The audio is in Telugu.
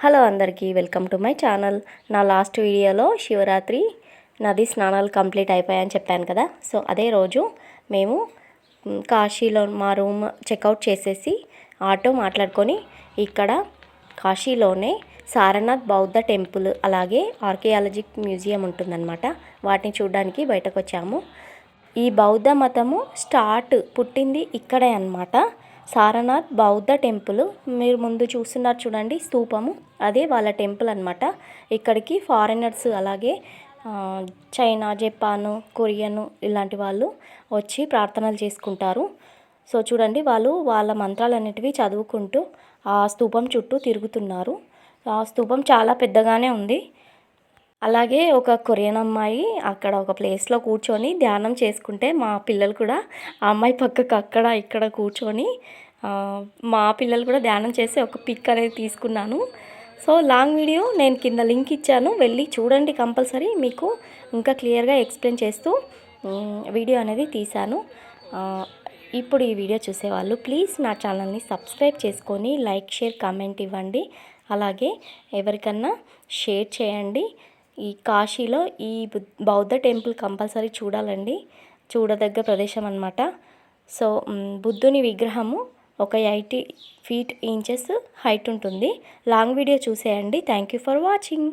హలో అందరికీ వెల్కమ్ టు మై ఛానల్. నా లాస్ట్ వీడియోలో శివరాత్రి నది స్నానాలు కంప్లీట్ అయిపోయాయని చెప్పాను కదా. సో అదే రోజు మేము కాశీలో మా రూమ్ చెక్అవుట్ చేసేసి ఆటో మాట్లాడుకొని ఇక్కడ కాశీలోనే సారనాథ్ బౌద్ధ టెంపుల్ అలాగే ఆర్కియాలజిక్ మ్యూజియం ఉంటుందన్నమాట. వాటిని చూడడానికి బయటకు వచ్చాము. ఈ బౌద్ధ మతము పుట్టింది ఇక్కడే అన్నమాట. సారనాథ్ బౌద్ధ టెంపుల్ మీరు ముందు చూస్తున్నారు చూడండి, స్తూపము, అదే వాళ్ళ టెంపుల్ అన్నమాట. ఇక్కడికి ఫారినర్స్ అలాగే చైనా, జపాను, కొరియను ఇలాంటి వాళ్ళు వచ్చి ప్రార్థనలు చేసుకుంటారు. సో చూడండి, వాళ్ళు వాళ్ళ మంత్రాలన్నిటివి చదువుకుంటూ ఆ స్తూపం చుట్టూ తిరుగుతున్నారు. ఆ స్తూపం చాలా పెద్దగానే ఉంది. అలాగే ఒక కొరియన్ అమ్మాయి అక్కడ ఒక ప్లేస్లో కూర్చొని ధ్యానం చేసుకుంటే మా పిల్లలు కూడా ఆ అమ్మాయి పక్కకు అక్కడ ఇక్కడ కూర్చొని మా పిల్లలు కూడా ధ్యానం చేసి ఒక పిక్ అనేది తీసుకున్నాను. సో లాంగ్ వీడియో నేను కింద లింక్ ఇచ్చాను, వెళ్ళి చూడండి కంపల్సరీ. మీకు ఇంకా క్లియర్గా ఎక్స్ప్లెయిన్ చేస్తూ వీడియో అనేది తీశాను. ఇప్పుడు ఈ వీడియో చూసేవాళ్ళు ప్లీజ్ నా ఛానల్ని సబ్స్క్రైబ్ చేసుకొని లైక్, షేర్, కామెంట్ ఇవ్వండి. అలాగే ఎవరికన్నా షేర్ చేయండి. ఈ కాశీలో ఈ బౌద్ధ టెంపుల్ కంపల్సరీ చూడాలండి, చూడదగ్గ ప్రదేశం అన్నమాట. సో బుద్ధుని విగ్రహము ఒక 80 feet హైట్ ఉంటుంది. లాంగ్ వీడియో చూసేయండి. Thank you for watching.